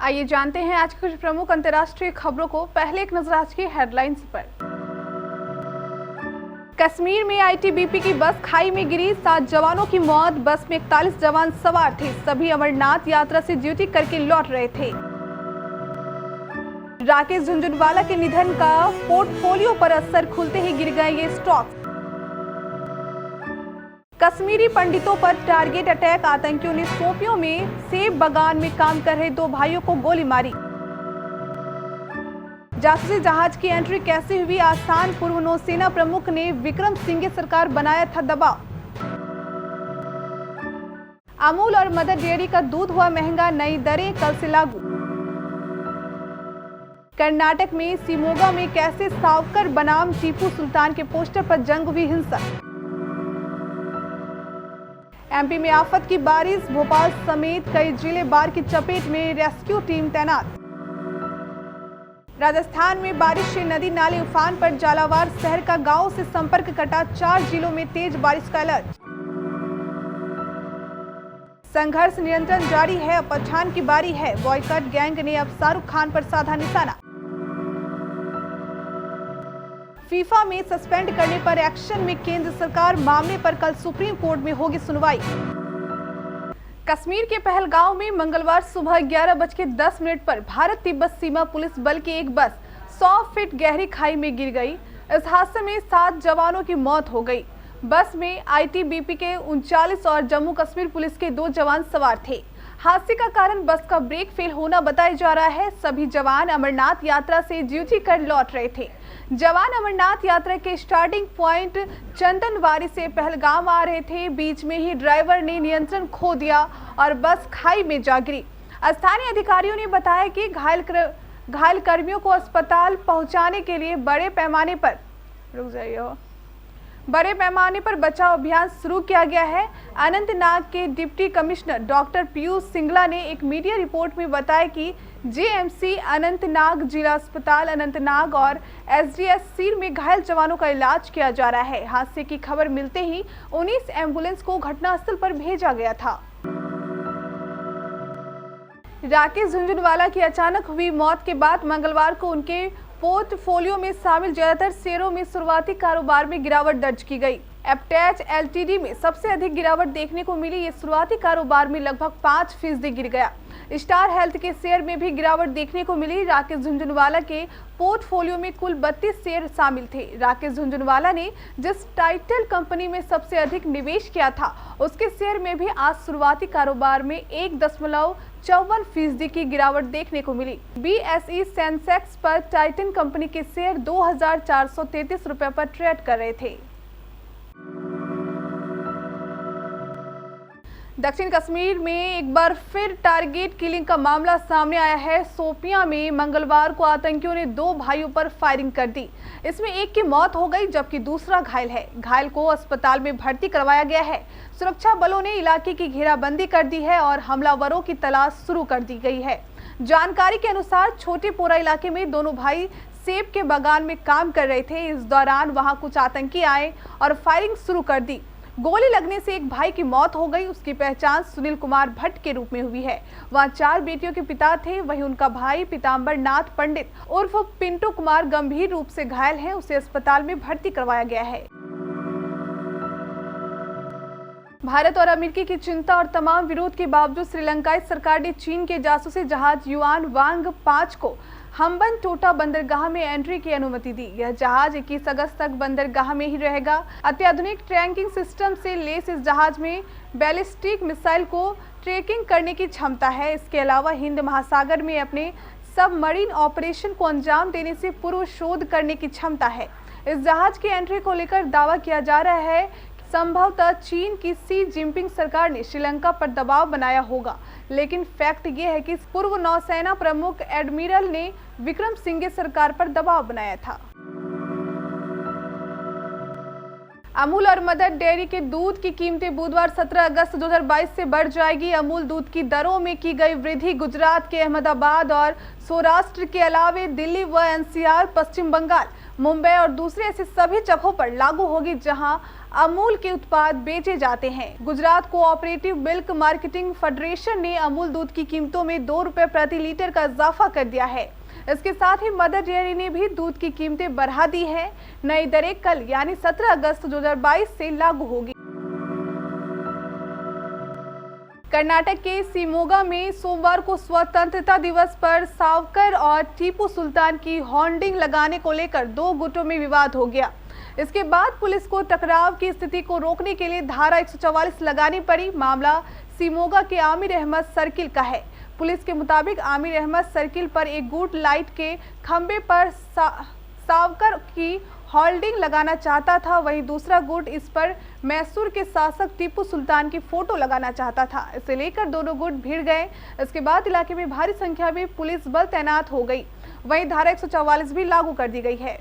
आइए जानते हैं आज की कुछ प्रमुख अंतर्राष्ट्रीय खबरों को। पहले एक नजर आज की हेडलाइंस पर। कश्मीर में आईटीबीपी की बस खाई में गिरी, 7 जवानों की मौत। बस में 41 जवान सवार थे। सभी अमरनाथ यात्रा से ड्यूटी करके लौट रहे थे। राकेश झुनझुनवाला के निधन का पोर्टफोलियो पर असर, खुलते ही गिर गए ये स्टॉक्स। कश्मीरी पंडितों पर टारगेट अटैक, आतंकियों ने शोपियों में सेब बागान में काम कर रहे 2 भाइयों को गोली मारी। जासूसी जहाज की एंट्री कैसे हुई आसान, पूर्व नौसेना प्रमुख ने विक्रम सिंघे सरकार बनाया था दबाव। अमूल और मदर डेयरी का दूध हुआ महंगा, नई दरें कल से लागू। कर्नाटक में शिमोगा में कैसे सावरकर बनाम टीपू सुल्तान के पोस्टर पर जंग हुई हिंसक। एमपी में आफत की बारिश, भोपाल समेत कई जिले बाढ़ की चपेट में, रेस्क्यू टीम तैनात। राजस्थान में बारिश से नदी नाले उफान पर, झालावाड़ शहर का गांव से संपर्क कटा, 4 जिलों में तेज बारिश का अलर्ट। संघर्ष निरंतर जारी है, अब पठान की बारी है, बॉयकॉट गैंग ने अब शाहरुख खान पर साधा निशाना। फीफा में सस्पेंड करने पर एक्शन में केंद्र सरकार, मामले पर कल सुप्रीम कोर्ट में होगी सुनवाई। कश्मीर के पहलगांव में मंगलवार सुबह 11:10 पर भारत तिब्बत सीमा पुलिस बल की एक बस 100 फीट गहरी खाई में गिर गई। इस हादसे में 7 जवानों की मौत हो गई। बस में आईटीबीपी के 39 और जम्मू कश्मीर पुलिस के 2 जवान सवार थे। हादसे का कारण बस का ब्रेक फेल होना बताया जा रहा है। सभी जवान अमरनाथ यात्रा से ड्यूटी कर लौट रहे थे। जवान अमरनाथ यात्रा के स्टार्टिंग पॉइंट चंदनवारी से पहलगाम आ रहे थे। बीच में ही ड्राइवर ने नियंत्रण खो दिया और बस खाई में जा गिरी। स्थानीय अधिकारियों ने बताया कि घायल कर्मियों को अस्पताल पहुंचाने के लिए बड़े पैमाने पर बचाव अभियान शुरू किया गया है। अनंतनाग के deputy commissioner doctor Piyush Singla ने एक मीडिया रिपोर्ट में बताया कि जेएमसी अनंतनाग, जिला अस्पताल अनंतनाग और एसडीएस सीर में घायल जवानों का इलाज किया जा रहा है। हादसे की खबर मिलते ही 19 एम्बुलेंस को घटनास्थल पर भेजा गया था। राकेश झुनझुनवाला की अचानक हुई मौत के बाद मंगलवार को उनके पोर्टफोलियो में शामिल ज्यादातर शेयरों में शुरुआती कारोबार में गिरावट दर्ज की गई। एप्टेच एलटीडी में सबसे अधिक गिरावट देखने को मिली। ये शुरुआती कारोबार में लगभग 5% गिर गया। स्टार हेल्थ के शेयर में भी गिरावट देखने को मिली। राकेश झुनझुनवाला के पोर्टफोलियो में कुल 32 शेयर शामिल थे। राकेश झुनझुनवाला ने जिस टाइटल कंपनी में सबसे अधिक निवेश किया था, उसके शेयर में भी आज शुरुआती कारोबार में 1.54% की गिरावट देखने को मिली। बीएसई सेंसेक्स पर टाइटन कंपनी के शेयर 2433 रुपए पर ट्रेड कर रहे थे। दक्षिण कश्मीर में एक बार फिर टारगेट किलिंग का मामला सामने आया है। शोपियां में मंगलवार को आतंकियों ने 2 भाइयों पर फायरिंग कर दी। इसमें एक की मौत हो गई जबकि दूसरा घायल है। घायल को अस्पताल में भर्ती करवाया गया है। सुरक्षा बलों ने इलाके की घेराबंदी कर दी है और हमलावरों की तलाश शुरू कर दी गई है। जानकारी के अनुसार छोटेपोरा इलाके में दोनों भाई सेब के बागान में काम कर रहे थे। इस दौरान वहां कुछ आतंकी आए और फायरिंग शुरू कर दी। गोली लगने से एक भाई की मौत हो गई। उसकी पहचान सुनील कुमार भट्ट के रूप में हुई है। वहाँ 4 बेटियों के पिता थे। वहीं उनका भाई पीताम्बर नाथ पंडित उर्फ पिंटू कुमार गंभीर रूप से घायल है। उसे अस्पताल में भर्ती करवाया गया है। भारत और अमेरिका की चिंता और तमाम विरोध के बावजूद श्रीलंकाई सरकार ने चीन के जासूसी जहाज युआन वांग 5 को हम्बन टोटा बंदरगाह में एंट्री की अनुमति दी। यह जहाज 21 अगस्त तक बंदरगाह में ही रहेगा। अत्याधुनिक ट्रैकिंग सिस्टम से लैस इस जहाज में बैलिस्टिक मिसाइल को ट्रैकिंग करने की क्षमता है। इसके अलावा हिंद महासागर में अपने सबमरीन ऑपरेशन को अंजाम देने से पूर्व शोध करने की क्षमता है। इस जहाज की एंट्री को लेकर दावा किया जा रहा है संभवतः चीन की शी जिनपिंग सरकार ने श्रीलंका पर दबाव बनाया होगा, लेकिन फैक्ट ये है कि पूर्व नौसेना प्रमुख एडमिरल ने विक्रम सिंघे सरकार पर दबाव बनाया था। अमूल और मदर डेयरी के दूध की कीमतें बुधवार 17 अगस्त 2022 से बढ़ जाएगी। अमूल दूध की दरों में की गई वृद्धि गुजरात के अहमदाबाद और सौराष्ट्र के अलावे दिल्ली व एनसीआर, पश्चिम बंगाल, मुंबई और दूसरे ऐसे सभी जगहों पर लागू होगी जहां अमूल के उत्पाद बेचे जाते हैं। Gujarat cooperative milk marketing federation ने अमूल दूध की कीमतों में 2 रुपए प्रति लीटर का इजाफा कर दिया है। इसके साथ ही मदर डेयरी ने भी दूध की कीमतें बढ़ा दी है। नई दरें कल यानी 17 अगस्त 2022 से लागू होगी। कर्नाटक के शिमोगा में सोमवार को स्वतंत्रता दिवस पर सावरकर और टीपू सुल्तान की होर्डिंग लगाने को लेकर 2 गुटों में विवाद हो गया। इसके बाद पुलिस को टकराव की स्थिति को रोकने के लिए धारा 144 लगानी पड़ी। मामला शिमोगा के आमिर अहमद सर्किल का है। पुलिस के मुताबिक आमिर अहमद सर्किल पर एक गुट लाइट के खंबे पर सावरकर की होल्डिंग लगाना चाहता था, वहीं दूसरा गुट इस पर मैसूर के शासक टीपू सुल्तान की फोटो लगाना चाहता था। इसे लेकर दोनों गुट भिड़ गए। इसके बाद इलाके में भारी संख्या में पुलिस बल तैनात हो गई। वहीं धारा 144 भी लागू कर दी गई है।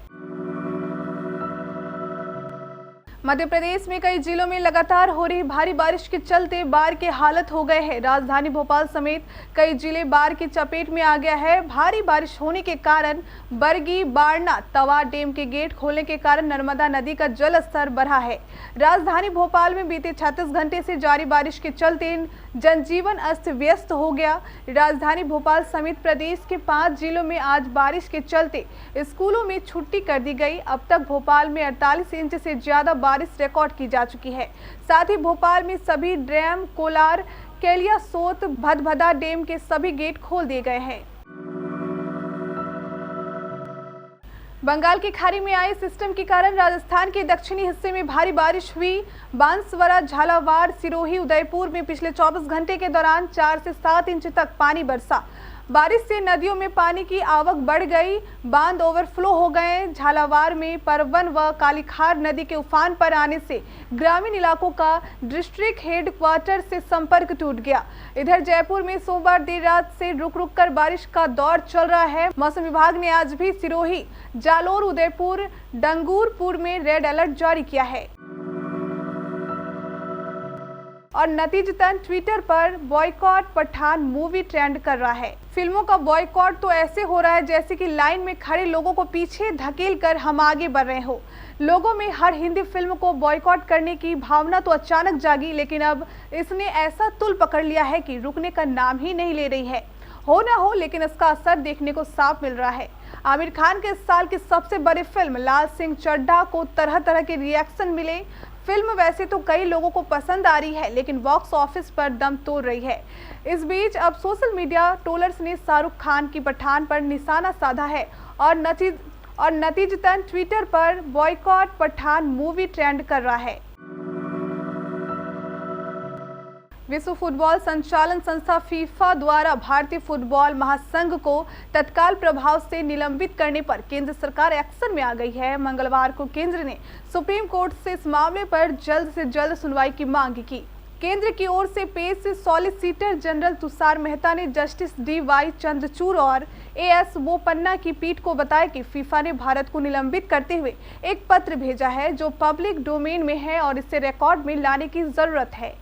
मध्य प्रदेश में कई जिलों में लगातार हो रही भारी बारिश के चलते बाढ़ के हालत हो गए हैं। राजधानी भोपाल समेत कई जिले बाढ़ की चपेट में आ गया है। भारी बारिश होने के कारण बरगी, बारना, तवा डैम के गेट खोलने के कारण नर्मदा नदी का जल स्तर बढ़ा है। राजधानी भोपाल में बीते 36 घंटे से जारी बारिश के चलते जनजीवन अस्त व्यस्त हो गया। राजधानी भोपाल समेत प्रदेश के 5 जिलों में आज बारिश के चलते स्कूलों में छुट्टी कर दी गई। अब तक भोपाल में 48 इंच से ज्यादा बारिश रिकॉर्ड की जा चुकी है। साथ ही भोपाल में सभी डैम, कोलार, केलियासोत, भदभदा डैम के सभी गेट खोल दिए गए हैं। बंगाल की खाड़ी में आए सिस्टम के कारण राजस्थान के दक्षिणी हिस्से में भारी बारिश हुई। बांसवाड़ा, झालावाड़, सिरोही, उदयपुर में पिछले 24 घंटे के दौरान 4 से 7 इंच तक पानी बरसा। बारिश से नदियों में पानी की आवक बढ़ गई, बांध ओवरफ्लो हो गए। झालावाड़ में परवन व कालीखार नदी के उफान पर आने से ग्रामीण इलाकों का डिस्ट्रिक्ट हेडक्वार्टर से संपर्क टूट गया। इधर जयपुर में सोमवार देर रात से रुक रुक कर बारिश का दौर चल रहा है। मौसम विभाग ने आज भी सिरोही, जालोर, उदयपुर, डंगूरपुर में रेड अलर्ट जारी किया है। और नतीजतन ट्विटर पर बॉयकॉट पठान मूवी ट्रेंड कर रहा है। फिल्मों का बॉयकॉट तो ऐसे हो रहा है जैसे कि लाइन में खड़े लोगों को पीछे धकेल कर हम आगे बढ़ रहे हो। लोगों में हर हिंदी फिल्म को बॉयकॉट करने की भावना तो अचानक जागी, लेकिन अब इसने ऐसा तुल पकड़ लिया है कि रुकने का नाम ही नहीं ले रही है। हो ना हो, लेकिन इसका असर देखने को साफ मिल रहा है। आमिर खान के इस साल की सबसे बड़ी फिल्म लाल सिंह चड्ढा को तरह तरह के रिएक्शन मिले। फिल्म वैसे तो कई लोगों को पसंद आ रही है, लेकिन बॉक्स ऑफिस पर दम तोड़ रही है। इस बीच अब सोशल मीडिया ट्रोलर्स ने शाहरुख खान की पठान पर निशाना साधा है और नतीजतन ट्विटर पर बॉयकॉट पठान मूवी ट्रेंड कर रहा है। विश्व फुटबॉल संचालन संस्था फीफा द्वारा भारतीय फुटबॉल महासंघ को तत्काल प्रभाव से निलंबित करने पर केंद्र सरकार एक्शन में आ गई है। मंगलवार को केंद्र ने सुप्रीम कोर्ट से इस मामले पर जल्द से जल्द सुनवाई की मांग की। केंद्र की ओर से पेश सॉलिसिटर जनरल तुषार मेहता ने जस्टिस DY चंद्रचूड़ और AS बोपन्ना की पीठ को बताया कि फीफा ने भारत को निलंबित करते हुए एक पत्र भेजा है जो पब्लिक डोमेन में है और इसे रिकॉर्ड में लाने की जरूरत है।